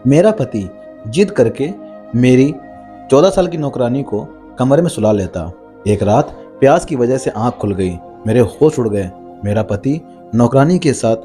मेरा पति जिद करके मेरी 14 साल की नौकरानी को कमरे में सुला लेता। एक रात प्यास की वजह से आंख खुल गई, मेरे होश उड़ गए। मेरा पति नौकरानी के साथ।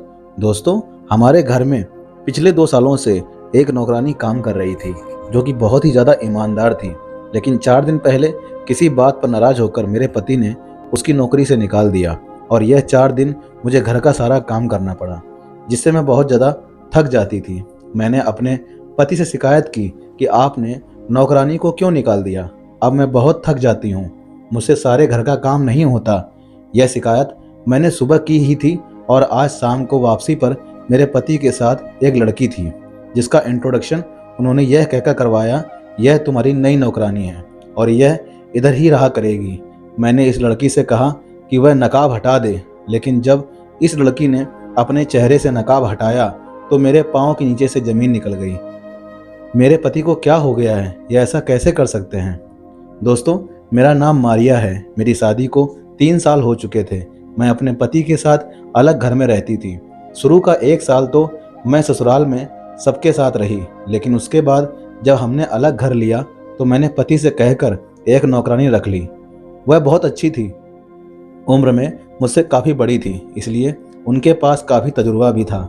दोस्तों, हमारे घर में पिछले 2 सालों से एक नौकरानी काम कर रही थी जो कि बहुत ही ज़्यादा ईमानदार थी। लेकिन 4 दिन पहले किसी बात पर नाराज होकर मेरे पति ने उसकी नौकरी से निकाल दिया और यह 4 दिन मुझे घर का सारा काम करना पड़ा, जिससे मैं बहुत ज़्यादा थक जाती थी। मैंने अपने पति से शिकायत की कि आपने नौकरानी को क्यों निकाल दिया, अब मैं बहुत थक जाती हूँ, मुझसे सारे घर का काम नहीं होता। यह शिकायत मैंने सुबह की ही थी और आज शाम को वापसी पर मेरे पति के साथ एक लड़की थी जिसका इंट्रोडक्शन उन्होंने यह कहकर करवाया, यह तुम्हारी नई नौकरानी है और यह इधर ही रहा करेगी। मैंने इस लड़की से कहा कि वह नकाब हटा दे, लेकिन जब इस लड़की ने अपने चेहरे से नकाब हटाया तो मेरे पाँव के नीचे से ज़मीन निकल गई। मेरे पति को क्या हो गया है, यह ऐसा कैसे कर सकते हैं। दोस्तों, मेरा नाम मारिया है। मेरी शादी को 3 साल हो चुके थे। मैं अपने पति के साथ अलग घर में रहती थी। शुरू का 1 साल तो मैं ससुराल में सबके साथ रही, लेकिन उसके बाद जब हमने अलग घर लिया तो मैंने पति से कहकर एक नौकरानी रख ली। वह बहुत अच्छी थी, उम्र में मुझसे काफ़ी बड़ी थी, इसलिए उनके पास काफ़ी तजुर्बा भी था।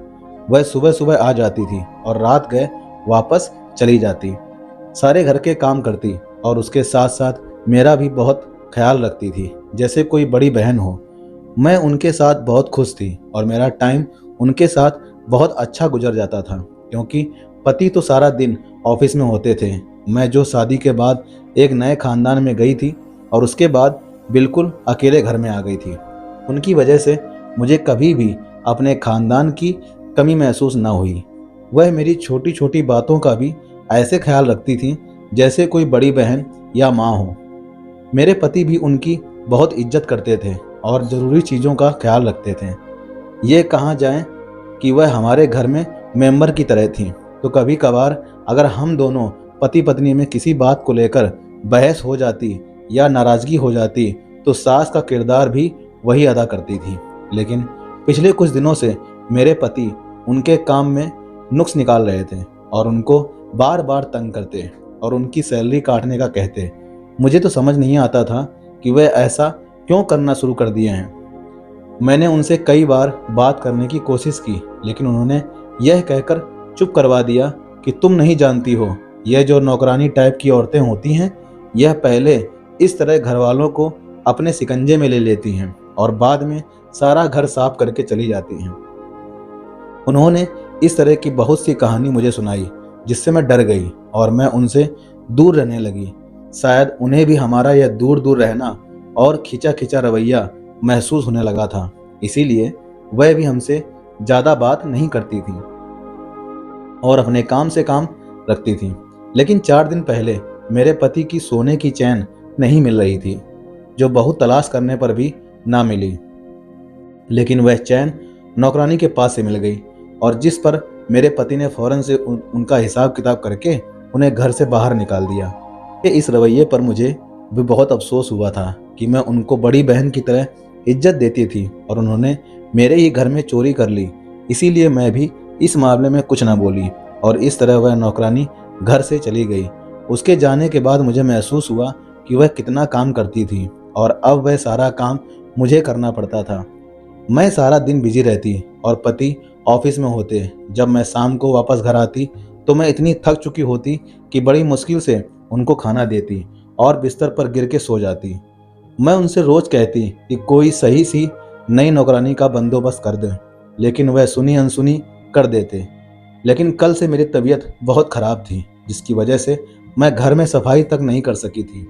वह सुबह सुबह आ जाती थी और रात गए वापस चली जाती। सारे घर के काम करती और उसके साथ साथ मेरा भी बहुत ख्याल रखती थी, जैसे कोई बड़ी बहन हो। मैं उनके साथ बहुत खुश थी और मेरा टाइम उनके साथ बहुत अच्छा गुजर जाता था, क्योंकि पति तो सारा दिन ऑफिस में होते थे। मैं जो शादी के बाद एक नए खानदान में गई थी और उसके बाद बिल्कुल अकेले घर में आ गई थी, उनकी वजह से मुझे कभी भी अपने खानदान की कमी महसूस न हुई। वह मेरी छोटी छोटी बातों का भी ऐसे ख्याल रखती थी जैसे कोई बड़ी बहन या माँ हो। मेरे पति भी उनकी बहुत इज्जत करते थे और ज़रूरी चीज़ों का ख्याल रखते थे। ये कहा जाए कि वह हमारे घर में मेंबर की तरह थी। तो कभी कभार अगर हम दोनों पति पत्नी में किसी बात को लेकर बहस हो जाती या नाराज़गी हो जाती तो सास का किरदार भी वही अदा करती थी। लेकिन पिछले कुछ दिनों से मेरे पति उनके काम में नुक्स निकाल रहे थे और उनको बार बार तंग करते और उनकी सैलरी काटने का कहते। मुझे तो समझ नहीं आता था कि वे ऐसा क्यों करना शुरू कर दिए हैं। मैंने उनसे कई बार बात करने की कोशिश की, लेकिन उन्होंने यह कहकर चुप करवा दिया कि तुम नहीं जानती हो, यह जो नौकरानी टाइप की औरतें होती हैं, यह पहले इस तरह घर वालों को अपने शिकंजे में ले लेती हैं और बाद में सारा घर साफ करके चली जाती हैं। उन्होंने इस तरह की बहुत सी कहानी मुझे सुनाई, जिससे मैं डर गई और मैं उनसे दूर रहने लगी। शायद उन्हें भी हमारा यह दूर दूर रहना और खिंचा खिंचा रवैया महसूस होने लगा था, इसीलिए वह भी हमसे ज़्यादा बात नहीं करती थी और अपने काम से काम रखती थी। लेकिन 4 दिन पहले मेरे पति की सोने की चैन नहीं मिल रही थी, जो बहुत तलाश करने पर भी ना मिली। लेकिन वह चैन नौकरानी के पास से मिल गई और जिस पर मेरे पति ने फौरन से उनका हिसाब किताब करके उन्हें घर से बाहर निकाल दिया। इस रवैये पर मुझे भी बहुत अफसोस हुआ था कि मैं उनको बड़ी बहन की तरह इज्जत देती थी और उन्होंने मेरे ही घर में चोरी कर ली। इसीलिए मैं भी इस मामले में कुछ ना बोली और इस तरह वह नौकरानी घर से चली गई। उसके जाने के बाद मुझे महसूस हुआ कि वह कितना काम करती थी और अब वह सारा काम मुझे करना पड़ता था। मैं सारा दिन बिजी रहती और पति ऑफिस में होते। जब मैं शाम को वापस घर आती तो मैं इतनी थक चुकी होती कि बड़ी मुश्किल से उनको खाना देती और बिस्तर पर गिर के सो जाती। मैं उनसे रोज़ कहती कि कोई सही सी नई नौकरानी का बंदोबस्त कर दे, लेकिन वह सुनी अनसुनी कर देते। लेकिन कल से मेरी तबीयत बहुत ख़राब थी, जिसकी वजह से मैं घर में सफाई तक नहीं कर सकी थी।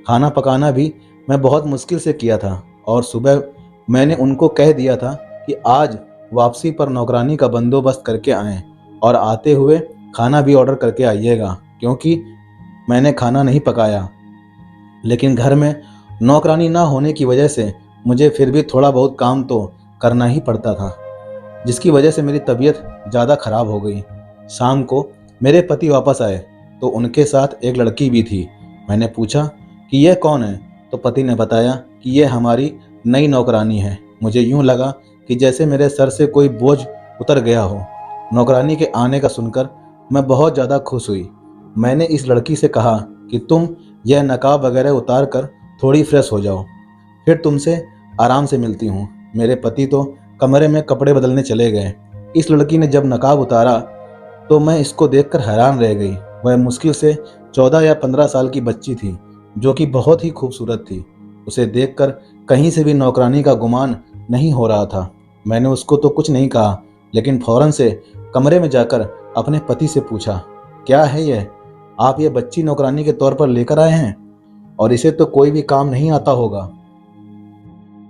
खाना पकाना भी मैं बहुत मुश्किल से किया था और सुबह मैंने उनको कह दिया था कि आज वापसी पर नौकरानी का बंदोबस्त करके आएँ और आते हुए खाना भी ऑर्डर करके आइएगा, क्योंकि मैंने खाना नहीं पकाया। लेकिन घर में नौकरानी ना होने की वजह से मुझे फिर भी थोड़ा बहुत काम तो करना ही पड़ता था, जिसकी वजह से मेरी तबीयत ज़्यादा ख़राब हो गई। शाम को मेरे पति वापस आए तो उनके साथ एक लड़की भी थी। मैंने पूछा कि यह कौन है, तो पति ने बताया कि यह हमारी नई नौकरानी है। मुझे यूँ लगा कि जैसे मेरे सर से कोई बोझ उतर गया हो। नौकरानी के आने का सुनकर मैं बहुत ज़्यादा खुश हुई। मैंने इस लड़की से कहा कि तुम यह नकाब वगैरह उतार कर थोड़ी फ्रेश हो जाओ, फिर तुमसे आराम से मिलती हूँ। मेरे पति तो कमरे में कपड़े बदलने चले गए। इस लड़की ने जब नकाब उतारा तो मैं इसको देखकर हैरान रह गई। वह मुश्किल से 14 या 15 साल की बच्ची थी, जो कि बहुत ही खूबसूरत थी। उसे देखकर कहीं से भी नौकरानी का गुमान नहीं हो रहा था। मैंने उसको तो कुछ नहीं कहा, लेकिन फौरन से कमरे में जाकर अपने पति से पूछा, क्या है यह? आप ये बच्ची नौकरानी के तौर पर लेकर आए हैं और इसे तो कोई भी काम नहीं आता होगा।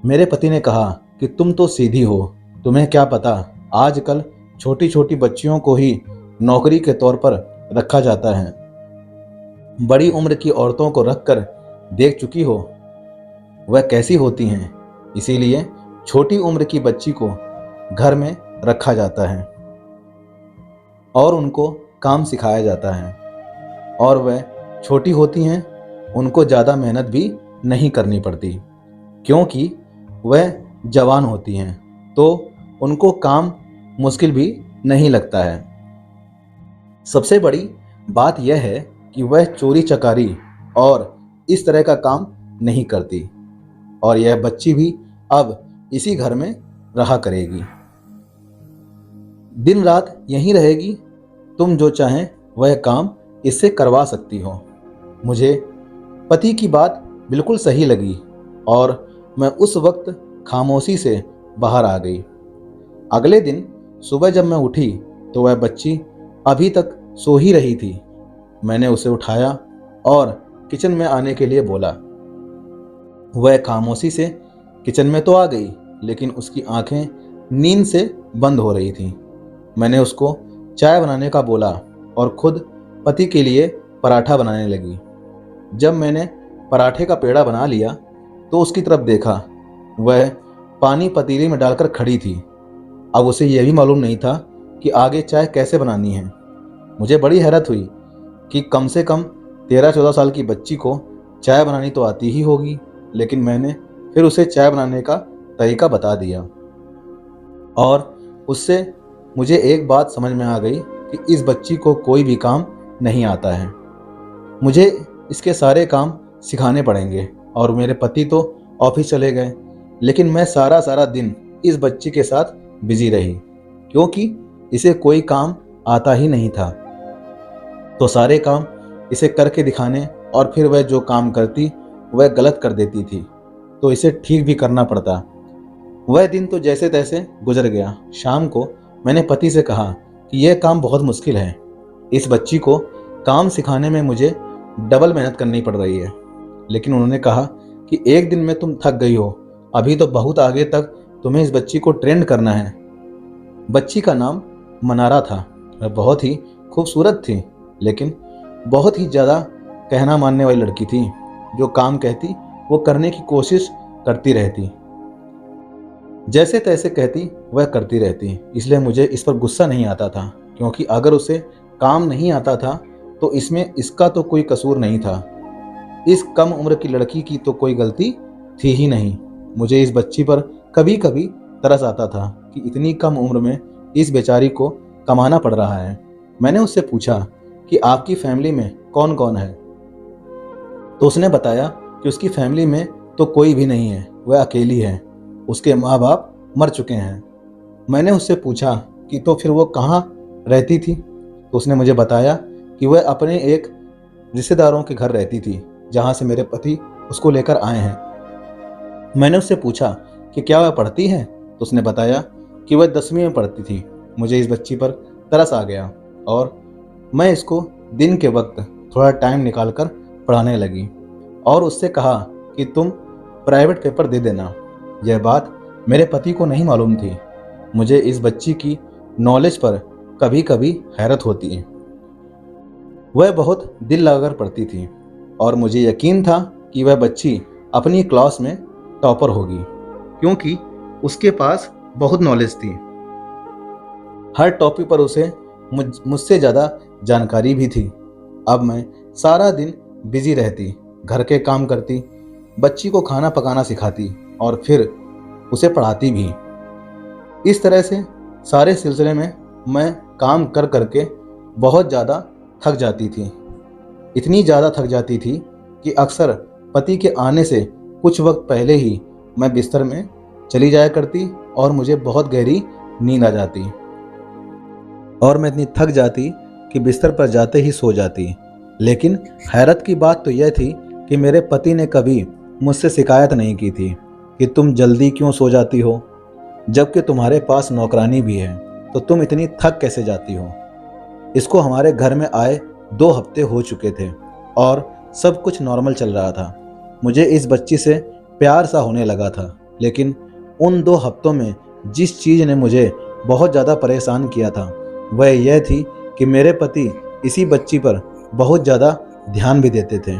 मेरे पति ने कहा कि तुम तो सीधी हो, तुम्हें क्या पता, आजकल छोटी छोटी बच्चियों को ही नौकरी के तौर पर रखा जाता है। बड़ी उम्र की औरतों को रखकर देख चुकी हो वह कैसी होती हैं, इसीलिए छोटी उम्र की बच्ची को घर में रखा जाता है और उनको काम सिखाया जाता है। और वह छोटी होती हैं, उनको ज़्यादा मेहनत भी नहीं करनी पड़ती, क्योंकि वह जवान होती हैं, तो उनको काम मुश्किल भी नहीं लगता है। सबसे बड़ी बात यह है कि वह चोरी चकारी और इस तरह का काम नहीं करती, और यह बच्ची भी अब इसी घर में रहा करेगी। दिन रात यहीं रहेगी। तुम जो चाहें वह काम इससे करवा सकती हो। मुझे पति की बात बिल्कुल सही लगी और मैं उस वक्त खामोशी से बाहर आ गई। अगले दिन सुबह जब मैं उठी तो वह बच्ची अभी तक सो ही रही थी। मैंने उसे उठाया और किचन में आने के लिए बोला। वह खामोशी से किचन में तो आ गई, लेकिन उसकी आंखें नींद से बंद हो रही थीं। मैंने उसको चाय बनाने का बोला और खुद पति के लिए पराठा बनाने लगी। जब मैंने पराठे का पेड़ा बना लिया तो उसकी तरफ देखा। वह पानी पतीली में डालकर खड़ी थी। अब उसे यह भी मालूम नहीं था कि आगे चाय कैसे बनानी है। मुझे बड़ी हैरत हुई कि कम से कम 13-14 साल की बच्ची को चाय बनानी तो आती ही होगी, लेकिन मैंने फिर उसे चाय बनाने का तरीका बता दिया। और उससे मुझे एक बात समझ में आ गई कि इस बच्ची को कोई भी काम नहीं आता है। मुझे इसके सारे काम सिखाने पड़ेंगे। और मेरे पति तो ऑफिस चले गए, लेकिन मैं सारा दिन इस बच्ची के साथ बिजी रही, क्योंकि इसे कोई काम आता ही नहीं था। तो सारे काम इसे करके दिखाने और फिर वह जो काम करती वह गलत कर देती थी, तो इसे ठीक भी करना पड़ता। वह दिन तो जैसे तैसे गुजर गया। शाम को मैंने पति से कहा कि यह काम बहुत मुश्किल है। इस बच्ची को काम सिखाने में मुझे डबल मेहनत करनी पड़ रही है। लेकिन उन्होंने कहा कि एक दिन में तुम थक गई हो, अभी तो बहुत आगे तक तुम्हें इस बच्ची को ट्रेंड करना है। बच्ची का नाम मनारा था। वह बहुत ही खूबसूरत थी, लेकिन बहुत ही ज़्यादा कहना मानने वाली लड़की थी। जो काम कहती वो करने की कोशिश करती रहती, जैसे तैसे कहती वह करती रहती। इसलिए मुझे इस पर गुस्सा नहीं आता था, क्योंकि अगर उसे काम नहीं आता था तो इसमें इसका तो कोई कसूर नहीं था। इस कम उम्र की लड़की की तो कोई गलती थी ही नहीं। मुझे इस बच्ची पर कभी कभी तरस आता था कि इतनी कम उम्र में इस बेचारी को कमाना पड़ रहा है। मैंने उससे पूछा कि आपकी फैमिली में कौन कौन है, तो उसने बताया कि उसकी फैमिली में तो कोई भी नहीं है, वह अकेली है। उसके माँ बाप मर चुके हैं। मैंने उससे पूछा कि तो फिर वो कहाँ रहती थी, तो उसने मुझे बताया कि वह अपने एक रिश्तेदारों के घर रहती थी, जहाँ से मेरे पति उसको लेकर आए हैं। मैंने उससे पूछा कि क्या वह पढ़ती है, तो उसने बताया कि वह 10वीं में पढ़ती थी। मुझे इस बच्ची पर तरस आ गया और मैं इसको दिन के वक्त थोड़ा टाइम निकालकर पढ़ाने लगी और उससे कहा कि तुम प्राइवेट पेपर दे देना। यह बात मेरे पति को नहीं मालूम थी। मुझे इस बच्ची की नॉलेज पर कभी कभी हैरत होती है। वह बहुत दिल लगाकर पढ़ती थी और मुझे यकीन था कि वह बच्ची अपनी क्लास में टॉपर होगी, क्योंकि उसके पास बहुत नॉलेज थी। हर टॉपिक पर उसे मुझसे ज़्यादा जानकारी भी थी। अब मैं सारा दिन बिजी रहती, घर के काम करती, बच्ची को खाना पकाना सिखाती और फिर उसे पढ़ाती भी। इस तरह से सारे सिलसिले में मैं काम कर करके बहुत ज़्यादा थक जाती थी। इतनी ज़्यादा थक जाती थी कि अक्सर पति के आने से कुछ वक्त पहले ही मैं बिस्तर में चली जाया करती और मुझे बहुत गहरी नींद आ जाती और मैं इतनी थक जाती कि बिस्तर पर जाते ही सो जाती। लेकिन हैरत की बात तो यह थी कि मेरे पति ने कभी मुझसे शिकायत नहीं की थी कि तुम जल्दी क्यों सो जाती हो, जबकि तुम्हारे पास नौकरानी भी है, तो तुम इतनी थक कैसे जाती हो। इसको हमारे घर में आए 2 हफ्ते हो चुके थे और सब कुछ नॉर्मल चल रहा था। मुझे इस बच्ची से प्यार सा होने लगा था, लेकिन उन 2 हफ्तों में जिस चीज़ ने मुझे बहुत ज़्यादा परेशान किया था वह यह थी कि मेरे पति इसी बच्ची पर बहुत ज़्यादा ध्यान भी देते थे।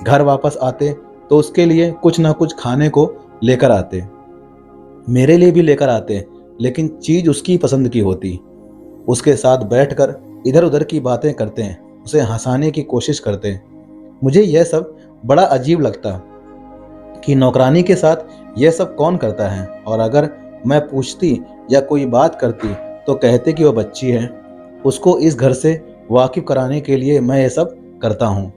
घर वापस आते तो उसके लिए कुछ ना कुछ खाने को लेकर आते, मेरे लिए भी लेकर आते, लेकिन चीज़ उसकी पसंद की होती। उसके साथ बैठकर इधर उधर की बातें करते हैं, उसे हंसाने की कोशिश करते हैं। मुझे यह सब बड़ा अजीब लगता कि नौकरानी के साथ यह सब कौन करता है, और अगर मैं पूछती या कोई बात करती तो कहते कि वह बच्ची है, उसको इस घर से वाकिफ कराने के लिए मैं यह सब करता हूँ।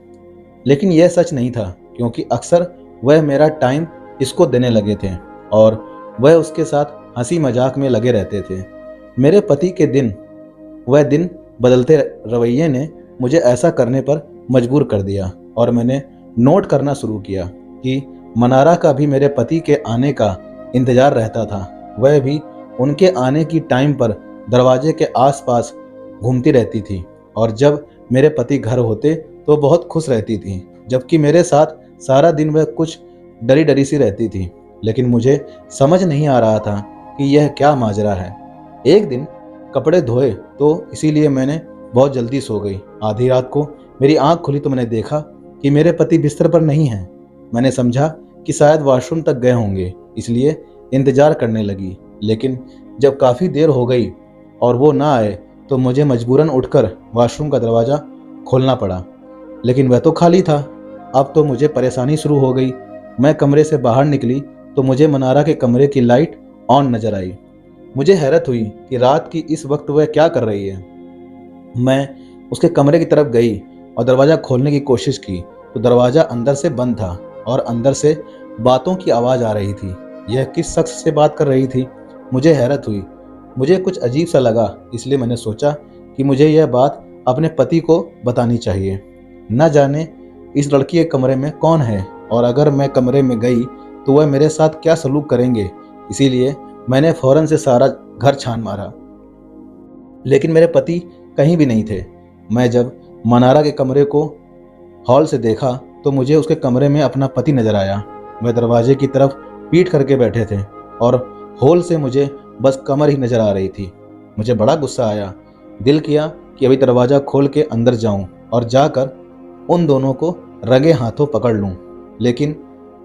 लेकिन यह सच नहीं था, क्योंकि अक्सर वह मेरा टाइम इसको देने लगे थे और वह उसके साथ हंसी मजाक में लगे रहते थे। मेरे पति के वह दिन बदलते रवैये ने मुझे ऐसा करने पर मजबूर कर दिया और मैंने नोट करना शुरू किया कि मनारा का भी मेरे पति के आने का इंतजार रहता था। वह भी उनके आने की टाइम पर दरवाजे के आसपास घूमती रहती थी और जब मेरे पति घर होते तो बहुत खुश रहती थी, जबकि मेरे साथ सारा दिन वह कुछ डरी डरी सी रहती थी। लेकिन मुझे समझ नहीं आ रहा था कि यह क्या माजरा है। एक दिन कपड़े धोए तो इसीलिए मैंने बहुत जल्दी सो गई। आधी रात को मेरी आंख खुली तो मैंने देखा कि मेरे पति बिस्तर पर नहीं हैं। मैंने समझा कि शायद वॉशरूम तक गए होंगे, इसलिए इंतजार करने लगी। लेकिन जब काफ़ी देर हो गई और वो ना आए तो मुझे मजबूरन उठकर वॉशरूम का दरवाज़ा खोलना पड़ा, लेकिन वह तो खाली था। अब तो मुझे परेशानी शुरू हो गई। मैं कमरे से बाहर निकली तो मुझे मनारा के कमरे की लाइट ऑन नजर आई। मुझे हैरत हुई कि रात की इस वक्त वह क्या कर रही है। मैं उसके कमरे की तरफ गई और दरवाज़ा खोलने की कोशिश की तो दरवाज़ा अंदर से बंद था और अंदर से बातों की आवाज़ आ रही थी। यह किस शख्स से बात कर रही थी? मुझे हैरत हुई। मुझे कुछ अजीब सा लगा, इसलिए मैंने सोचा कि मुझे यह बात अपने पति को बतानी चाहिए। न जाने इस लड़की के कमरे में कौन है और अगर मैं कमरे में गई तो वह मेरे साथ क्या सलूक करेंगे। इसीलिए मैंने फौरन से सारा घर छान मारा, लेकिन मेरे पति कहीं भी नहीं थे। मैं जब मनारा के कमरे को हॉल से देखा तो मुझे उसके कमरे में अपना पति नजर आया। वह दरवाजे की तरफ पीठ करके बैठे थे और हॉल से मुझे बस कमर ही नजर आ रही थी। मुझे बड़ा गुस्सा आया। दिल किया कि अभी दरवाज़ा खोल के अंदर जाऊं और जाकर उन दोनों को रंगे हाथों पकड़ लूं, लेकिन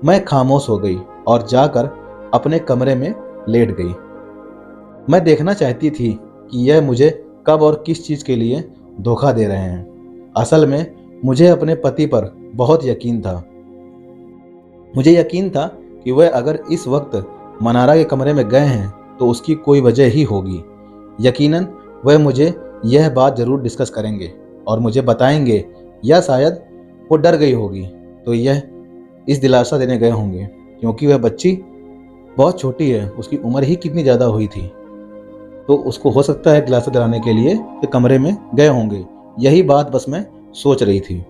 मैं खामोश हो गई और जाकर अपने कमरे में लेट गई। मैं देखना चाहती थी कि यह मुझे कब और किस चीज़ के लिए धोखा दे रहे हैं। असल में मुझे अपने पति पर बहुत यकीन था। मुझे यकीन था कि वह अगर इस वक्त मनारा के कमरे में गए हैं तो उसकी कोई वजह ही होगी। यकीनन वह मुझे यह बात ज़रूर डिस्कस करेंगे और मुझे बताएंगे, या शायद वो डर गई होगी तो यह इस दिलासा देने गए होंगे, क्योंकि वह बच्ची बहुत छोटी है, उसकी उम्र ही कितनी ज़्यादा हुई थी, तो उसको हो सकता है दिलासा दिलाने के लिए कि कमरे में गए होंगे। यही बात बस मैं सोच रही थी।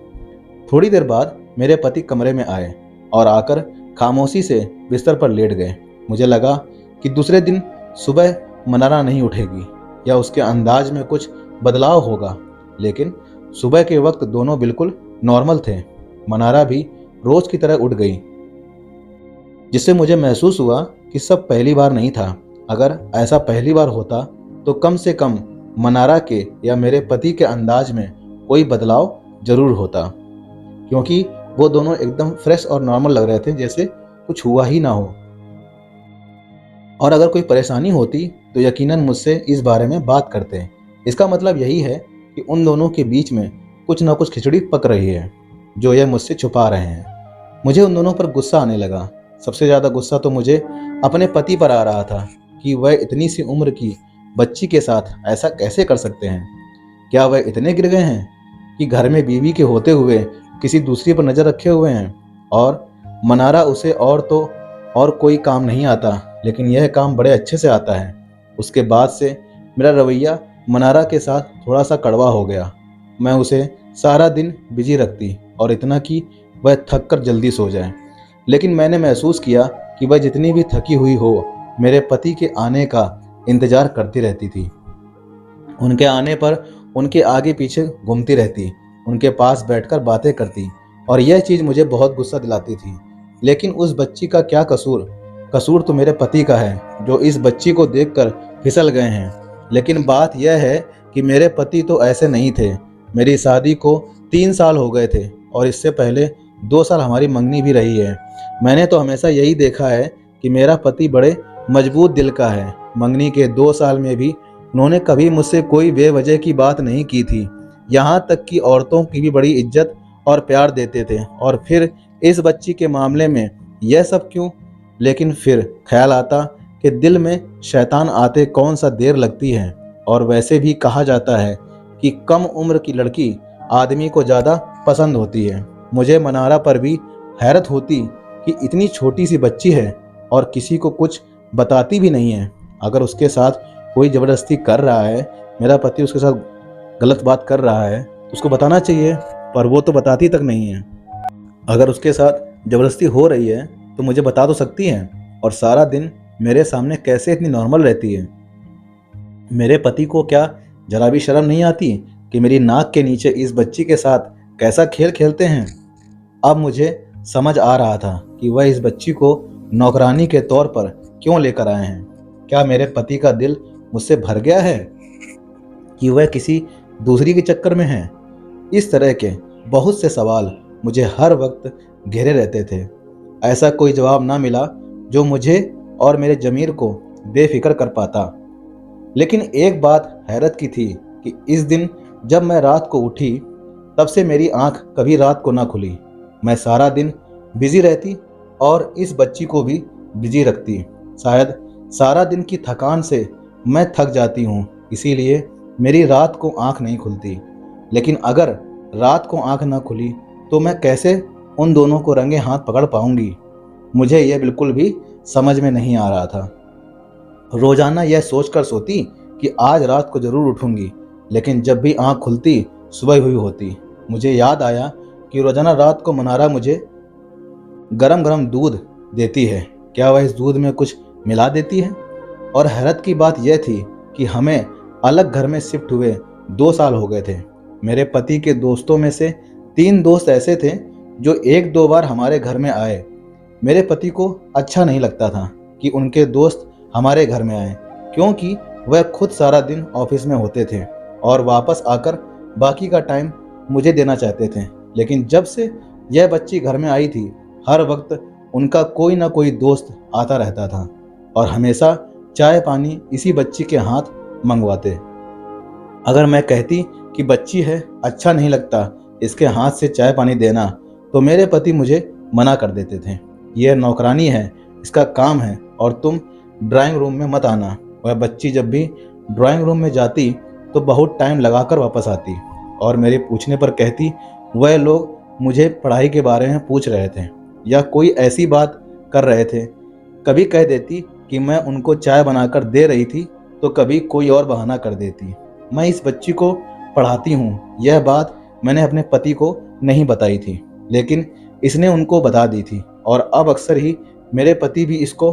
थोड़ी देर बाद मेरे पति कमरे में आए और आकर खामोशी से बिस्तर पर लेट गए। मुझे लगा कि दूसरे दिन सुबह मनारा नहीं उठेगी या उसके अंदाज में कुछ बदलाव होगा, लेकिन सुबह के वक्त दोनों बिल्कुल नॉर्मल थे। मनारा भी रोज की तरह उठ गई, जिससे मुझे महसूस हुआ कि सब पहली बार नहीं था। अगर ऐसा पहली बार होता तो कम से कम मनारा के या मेरे पति के अंदाज में कोई बदलाव जरूर होता, क्योंकि वो दोनों एकदम फ्रेश और नॉर्मल लग रहे थे, जैसे कुछ हुआ ही ना हो। और अगर कोई परेशानी होती तो यकीनन मुझसे इस बारे में बात करते। इसका मतलब यही है कि उन दोनों के बीच में कुछ ना कुछ खिचड़ी पक रही है जो यह मुझसे छुपा रहे हैं। मुझे उन दोनों पर गुस्सा आने लगा। सबसे ज़्यादा गुस्सा तो मुझे अपने पति पर आ रहा था कि वह इतनी सी उम्र की बच्ची के साथ ऐसा कैसे कर सकते हैं। क्या वह इतने गिर गए हैं कि घर में बीवी के होते हुए किसी दूसरी पर नज़र रखे हुए हैं? और मनारा उसे और कोई काम नहीं आता, लेकिन यह काम बड़े अच्छे से आता है। उसके बाद से मेरा रवैया मनारा के साथ थोड़ा सा कड़वा हो गया। मैं उसे सारा दिन बिजी रखती और इतना कि वह थक कर जल्दी सो जाए। लेकिन मैंने महसूस किया कि वह जितनी भी थकी हुई हो, मेरे पति के आने का इंतजार करती रहती थी। उनके आने पर उनके आगे पीछे घूमती रहती, उनके पास बैठकर बातें करती, और यह चीज़ मुझे बहुत गुस्सा दिलाती थी। लेकिन उस बच्ची का क्या कसूर? कसूर तो मेरे पति का है, जो इस बच्ची को देखकर फिसल गए हैं। लेकिन बात यह है कि मेरे पति तो ऐसे नहीं थे। मेरी शादी को 3 साल हो गए थे और इससे पहले 2 साल हमारी मंगनी भी रही है। मैंने तो हमेशा यही देखा है कि मेरा पति बड़े मजबूत दिल का है। मंगनी के 2 साल में भी उन्होंने कभी मुझसे कोई बेवजह की बात नहीं की थी। यहाँ तक कि औरतों की भी बड़ी इज्जत और प्यार देते थे। और फिर इस बच्ची के मामले में यह सब क्यों? लेकिन फिर ख्याल आता कि दिल में शैतान आते कौन सा देर लगती है। और वैसे भी कहा जाता है कि कम उम्र की लड़की आदमी को ज़्यादा पसंद होती है। मुझे मनारा पर भी हैरत होती कि इतनी छोटी सी बच्ची है और किसी को कुछ बताती भी नहीं है। अगर उसके साथ कोई ज़बरदस्ती कर रहा है, मेरा पति उसके साथ गलत बात कर रहा है, तो उसको बताना चाहिए, पर वो तो बताती तक नहीं है। अगर उसके साथ ज़बरदस्ती हो रही है तो मुझे बता तो सकती है, और सारा दिन मेरे सामने कैसे इतनी नॉर्मल रहती है। मेरे पति को क्या जरा भी शर्म नहीं आती कि मेरी नाक के नीचे इस बच्ची के साथ कैसा खेल खेलते हैं? अब मुझे समझ आ रहा था कि वह इस बच्ची को नौकरानी के तौर पर क्यों लेकर आए हैं। क्या मेरे पति का दिल मुझसे भर गया है कि वह किसी दूसरी के चक्कर में है? इस तरह के बहुत से सवाल मुझे हर वक्त घेरे रहते थे। ऐसा कोई जवाब ना मिला जो मुझे और मेरे जमीर को बेफिक्र कर पाता। लेकिन एक बात हैरत की थी कि इस दिन जब मैं रात को उठी, तब से मेरी आंख कभी रात को ना खुली। मैं सारा दिन बिजी रहती और इस बच्ची को भी बिजी रखती। शायद सारा दिन की थकान से मैं थक जाती हूँ, इसीलिए मेरी रात को आंख नहीं खुलती। लेकिन अगर रात को आंख ना खुली तो मैं कैसे उन दोनों को रंगे हाथ पकड़ पाऊंगी? मुझे यह बिल्कुल भी समझ में नहीं आ रहा था। रोजाना यह सोचकर सोती कि आज रात को जरूर उठूंगी, लेकिन जब भी आंख खुलती सुबह हुई होती। मुझे याद आया कि रोजाना रात को मनारा मुझे गरम गरम दूध देती है। क्या वह इस दूध में कुछ मिला देती है? और हैरत की बात यह थी कि हमें अलग घर में शिफ्ट हुए 2 साल हो गए थे। मेरे पति के दोस्तों में से 3 दोस्त ऐसे थे जो 1-2 बार हमारे घर में आए। मेरे पति को अच्छा नहीं लगता था कि उनके दोस्त हमारे घर में आए, क्योंकि वह खुद सारा दिन ऑफिस में होते थे और वापस आकर बाकी का टाइम मुझे देना चाहते थे। लेकिन जब से यह बच्ची घर में आई थी, हर वक्त उनका कोई ना कोई दोस्त आता रहता था और हमेशा चाय पानी इसी बच्ची के हाथ मंगवाते। अगर मैं कहती कि बच्ची है, अच्छा नहीं लगता इसके हाथ से चाय पानी देना, तो मेरे पति मुझे मना कर देते थे। यह नौकरानी है, इसका काम है, और तुम ड्राइंग रूम में मत आना। वह बच्ची जब भी ड्राइंग रूम में जाती तो बहुत टाइम लगाकर वापस आती और मेरे पूछने पर कहती वह लोग मुझे पढ़ाई के बारे में पूछ रहे थे या कोई ऐसी बात कर रहे थे। कभी कह देती कि मैं उनको चाय बनाकर दे रही थी, तो कभी कोई और बहाना कर देती। मैं इस बच्ची को पढ़ाती हूँ, यह बात मैंने अपने पति को नहीं बताई थी, लेकिन इसने उनको बता दी थी। और अब अक्सर ही मेरे पति भी इसको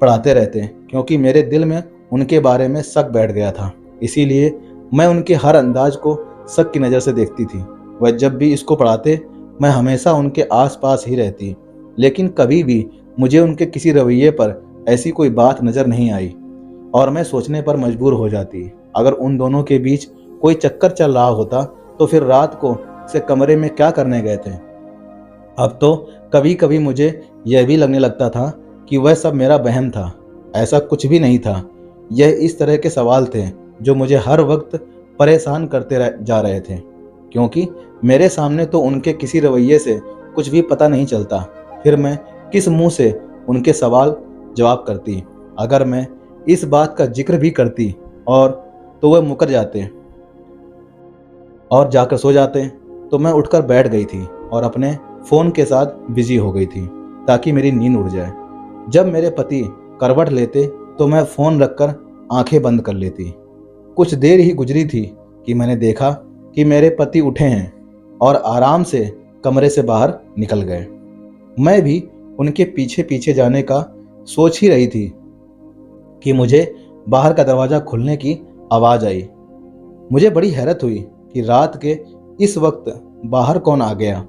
पढ़ाते रहते हैं, क्योंकि मेरे दिल में उनके बारे में शक बैठ गया था। इसीलिए मैं उनके हर अंदाज को शक की नज़र से देखती थी। वह जब भी इसको पढ़ाते, मैं हमेशा उनके आसपास ही रहती, लेकिन कभी भी मुझे उनके किसी रवैये पर ऐसी कोई बात नज़र नहीं आई और मैं सोचने पर मजबूर हो जाती, अगर उन दोनों के बीच कोई चक्कर चल रहा होता तो फिर रात को से कमरे में क्या करने गए थे। अब तो कभी कभी मुझे यह भी लगने लगता था कि वह सब मेरा वहम था। ऐसा कुछ भी नहीं था। यह इस तरह के सवाल थे जो मुझे हर वक्त परेशान करते जा रहे थे, क्योंकि मेरे सामने तो उनके किसी रवैये से कुछ भी पता नहीं चलता। फिर मैं किस मुंह से उनके सवाल जवाब करती? अगर मैं इस बात का जिक्र भी करती और तो वह मुकर जाते। और जाकर सो जाते। तो मैं उठकर बैठ गई थी और अपने फ़ोन के साथ बिजी हो गई थी ताकि मेरी नींद उड़ जाए। जब मेरे पति करवट लेते तो मैं फ़ोन रखकर आंखें बंद कर लेती। कुछ देर ही गुजरी थी कि मैंने देखा कि मेरे पति उठे हैं और आराम से कमरे से बाहर निकल गए। मैं भी उनके पीछे पीछे जाने का सोच ही रही थी कि मुझे बाहर का दरवाज़ा खुलने की आवाज़ आई। मुझे बड़ी हैरत हुई कि रात के इस वक्त बाहर कौन आ गया।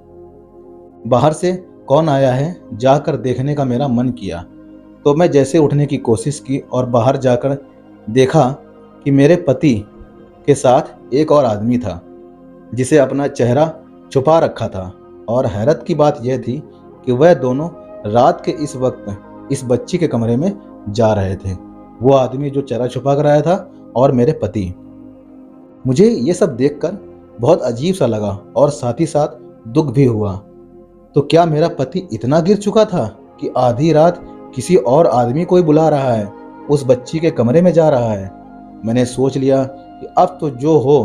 बाहर से कौन आया है जाकर देखने का मेरा मन किया। तो मैं जैसे उठने की कोशिश की और बाहर जाकर देखा कि मेरे पति के साथ एक और आदमी था जिसे अपना चेहरा छुपा रखा था। और हैरत की बात यह थी कि वह दोनों रात के इस वक्त इस बच्ची के कमरे में जा रहे थे। वो आदमी जो चेहरा छुपा कर आया था और मेरे पति। मुझे ये सब देखकर बहुत अजीब सा लगा और साथ ही साथ दुख भी हुआ। तो क्या मेरा पति इतना गिर चुका था कि आधी रात किसी और आदमी को ही बुला रहा है, उस बच्ची के कमरे में जा रहा है। मैंने सोच लिया कि अब तो जो हो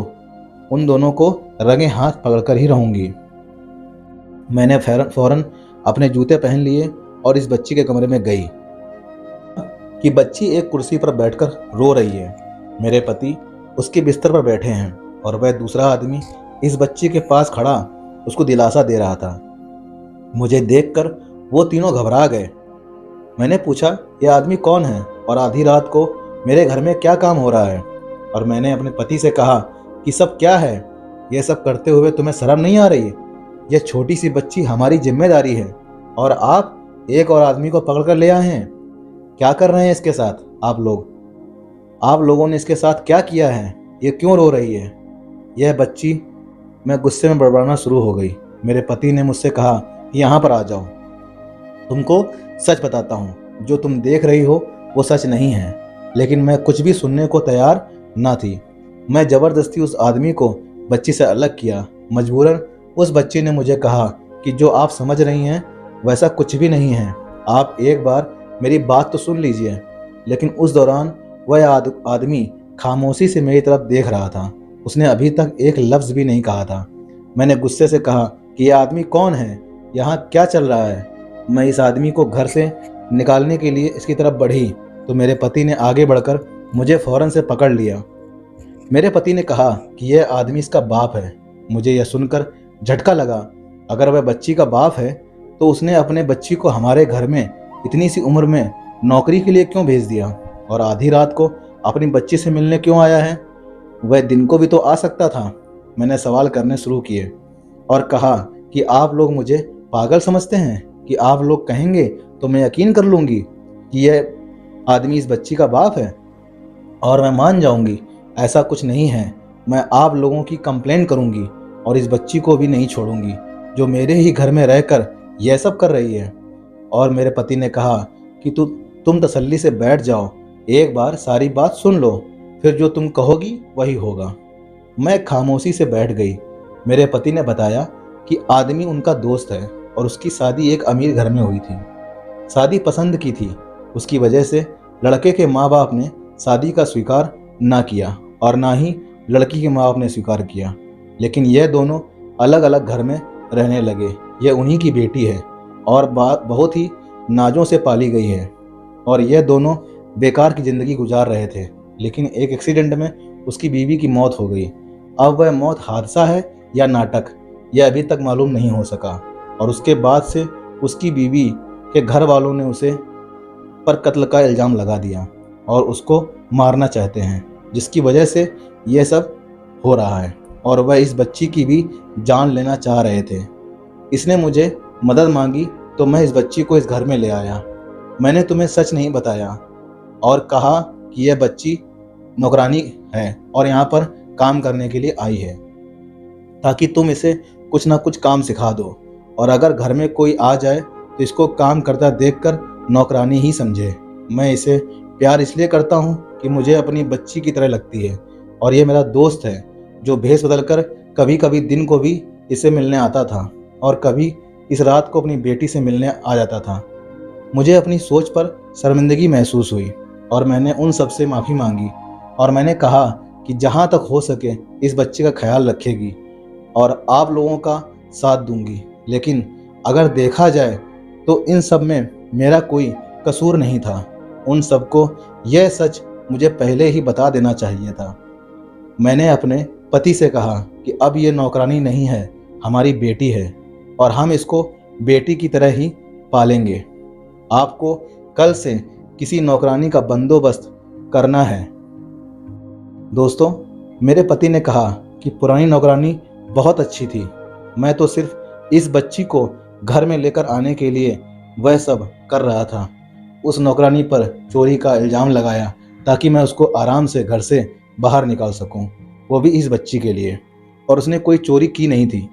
उन दोनों को रंगे हाथ पकड़कर ही रहूंगी। मैंने फौरन अपने जूते पहन लिए और इस बच्ची के कमरे में गई कि बच्ची एक कुर्सी पर बैठकर रो रही है। मेरे पति उसके बिस्तर पर बैठे हैं और वह दूसरा आदमी इस बच्ची के पास खड़ा उसको दिलासा दे रहा था। मुझे देखकर वो तीनों घबरा गए। मैंने पूछा, यह आदमी कौन है और आधी रात को मेरे घर में क्या काम हो रहा है? और मैंने अपने पति से कहा कि सब क्या है, यह सब करते हुए तुम्हें शर्म नहीं आ रही? यह छोटी सी बच्ची हमारी जिम्मेदारी है और आप एक और आदमी को पकड़ कर ले आए हैं। क्या कर रहे हैं इसके साथ आप लोग? आप लोगों ने इसके साथ क्या किया है? ये क्यों रो रही है यह बच्ची? मैं गुस्से में बड़बड़ाना शुरू हो गई। मेरे पति ने मुझसे कहा कि यहाँ पर आ जाओ, तुमको सच बताता हूँ, जो तुम देख रही हो वो सच नहीं है। लेकिन मैं कुछ भी सुनने को तैयार ना थी। मैं ज़बरदस्ती उस आदमी को बच्ची से अलग किया। मजबूरन उस बच्ची ने मुझे कहा कि जो आप समझ रही हैं वैसा कुछ भी नहीं है, आप एक बार मेरी बात तो सुन लीजिए। लेकिन उस दौरान वह आदमी खामोशी से मेरी तरफ देख रहा था। उसने अभी तक एक लफ्ज़ भी नहीं कहा था। मैंने गुस्से से कहा कि यह आदमी कौन है, यहाँ क्या चल रहा है? मैं इस आदमी को घर से निकालने के लिए इसकी तरफ बढ़ी तो मेरे पति ने आगे बढ़कर मुझे फ़ौरन से पकड़ लिया। मेरे पति ने कहा कि यह आदमी इसका बाप है। मुझे यह सुनकर झटका लगा। अगर वह बच्ची का बाप है तो उसने अपने बच्ची को हमारे घर में इतनी सी उम्र में नौकरी के लिए क्यों भेज दिया और आधी रात को अपनी बच्ची से मिलने क्यों आया है? वह दिन को भी तो आ सकता था। मैंने सवाल करने शुरू किए और कहा कि आप लोग मुझे पागल समझते हैं कि आप लोग कहेंगे तो मैं यकीन कर लूँगी कि यह आदमी इस बच्ची का बाप है और मैं मान जाऊँगी। ऐसा कुछ नहीं है। मैं आप लोगों की कंप्लेन करूँगी और इस बच्ची को भी नहीं छोड़ूंगी जो मेरे ही घर में रहकर यह सब कर रही है। और मेरे पति ने कहा कि तुम तसल्ली से बैठ जाओ, एक बार सारी बात सुन लो, फिर जो तुम कहोगी वही होगा। मैं खामोशी से बैठ गई। मेरे पति ने बताया कि आदमी उनका दोस्त है और उसकी शादी एक अमीर घर में हुई थी। शादी पसंद की थी, उसकी वजह से लड़के के माँ बाप ने शादी का स्वीकार ना किया और ना ही लड़की के माँ बाप ने स्वीकार किया। लेकिन यह दोनों अलग अलग घर में रहने लगे। यह उन्हीं की बेटी है और बहुत ही नाजों से पाली गई है और यह दोनों बेकार की ज़िंदगी गुजार रहे थे। लेकिन एक एक्सीडेंट में उसकी बीवी की मौत हो गई। अब वह मौत हादसा है या नाटक, यह अभी तक मालूम नहीं हो सका। और उसके बाद से उसकी बीवी के घर वालों ने उसे पर कत्ल का इल्ज़ाम लगा दिया और उसको मारना चाहते हैं, जिसकी वजह से यह सब हो रहा है। और वह इस बच्ची की भी जान लेना चाह रहे थे। इसने मुझे मदद मांगी तो मैं इस बच्ची को इस घर में ले आया। मैंने तुम्हें सच नहीं बताया और कहा कि यह बच्ची नौकरानी है और यहाँ पर काम करने के लिए आई है ताकि तुम इसे कुछ ना कुछ काम सिखा दो और अगर घर में कोई आ जाए तो इसको काम करता देखकर नौकरानी ही समझे। मैं इसे प्यार इसलिए करता हूँ कि मुझे अपनी बच्ची की तरह लगती है और ये मेरा दोस्त है जो भेष बदलकर कभी कभी दिन को भी इससे मिलने आता था और कभी इस रात को अपनी बेटी से मिलने आ जाता था। मुझे अपनी सोच पर शर्मिंदगी महसूस हुई और मैंने उन सब से माफ़ी मांगी और मैंने कहा कि जहाँ तक हो सके इस बच्चे का ख्याल रखेगी और आप लोगों का साथ दूंगी। लेकिन अगर देखा जाए तो इन सब में मेरा कोई कसूर नहीं था। उन सबको यह सच मुझे पहले ही बता देना चाहिए था। मैंने अपने पति से कहा कि अब ये नौकरानी नहीं है, हमारी बेटी है और हम इसको बेटी की तरह ही पालेंगे। आपको कल से किसी नौकरानी का बंदोबस्त करना है। दोस्तों, मेरे पति ने कहा कि पुरानी नौकरानी बहुत अच्छी थी, मैं तो सिर्फ इस बच्ची को घर में लेकर आने के लिए वह सब कर रहा था। उस नौकरानी पर चोरी का इल्ज़ाम लगाया ताकि मैं उसको आराम से घर से बाहर निकाल सकूं, वो भी इस बच्ची के लिए, और उसने कोई चोरी की नहीं थी।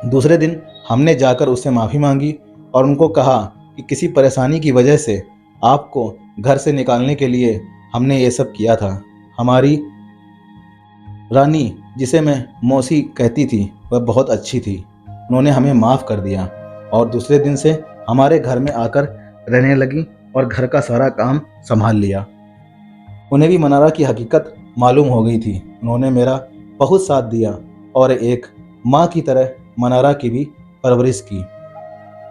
दूसरे दिन हमने जाकर उससे माफ़ी मांगी और उनको कहा कि किसी परेशानी की वजह से आपको घर से निकालने के लिए हमने ये सब किया था। हमारी रानी, जिसे मैं मौसी कहती थी, वह बहुत अच्छी थी। उन्होंने हमें माफ़ कर दिया और दूसरे दिन से हमारे घर में आकर रहने लगी और घर का सारा काम संभाल लिया। उन्हें भी मनारा की हकीकत मालूम हो गई थी। उन्होंने मेरा बहुत साथ दिया और एक माँ की तरह मनारा की भी परवरिश की।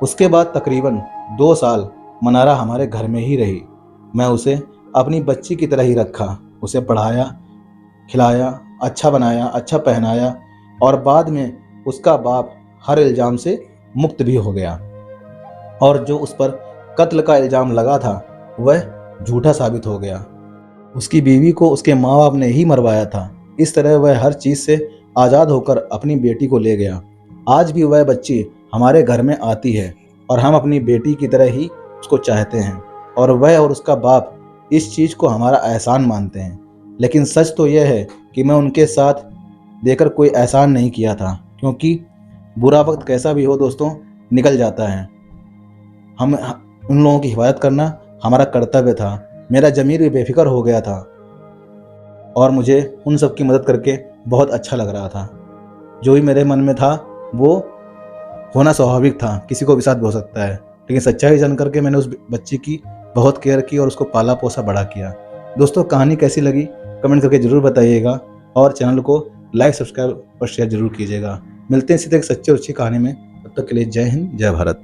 उसके बाद तकरीबन 2 साल मनारा हमारे घर में ही रही। मैं उसे अपनी बच्ची की तरह ही रखा, उसे पढ़ाया, खिलाया, अच्छा बनाया, अच्छा पहनाया और बाद में उसका बाप हर इल्ज़ाम से मुक्त भी हो गया और जो उस पर कत्ल का इल्ज़ाम लगा था वह झूठा साबित हो गया। उसकी बीवी को उसके माँ बाप ने ही मरवाया था। इस तरह वह हर चीज़ से आज़ाद होकर अपनी बेटी को ले गया। आज भी वह बच्ची हमारे घर में आती है और हम अपनी बेटी की तरह ही उसको चाहते हैं और वह और उसका बाप इस चीज़ को हमारा एहसान मानते हैं। लेकिन सच तो यह है कि मैं उनके साथ देकर कोई एहसान नहीं किया था, क्योंकि बुरा वक्त कैसा भी हो दोस्तों, निकल जाता है। हम उन लोगों की हिफाजत करना हमारा कर्तव्य था। मेरा ज़मीर भी बेफिक्र हो गया था और मुझे उन सब की मदद करके बहुत अच्छा लग रहा था। जो भी मेरे मन में था वो होना स्वाभाविक था, किसी को भी साथ भी हो सकता है, लेकिन सच्चाई जान करके मैंने उस बच्ची की बहुत केयर की और उसको पाला पोसा बड़ा किया। दोस्तों, कहानी कैसी लगी कमेंट करके ज़रूर बताइएगा और चैनल को लाइक, सब्सक्राइब और शेयर ज़रूर कीजिएगा। मिलते हैं इसी तरह एक सच्ची और अच्छी कहानी में। तब तक के लिए जय हिंद, जय भारत।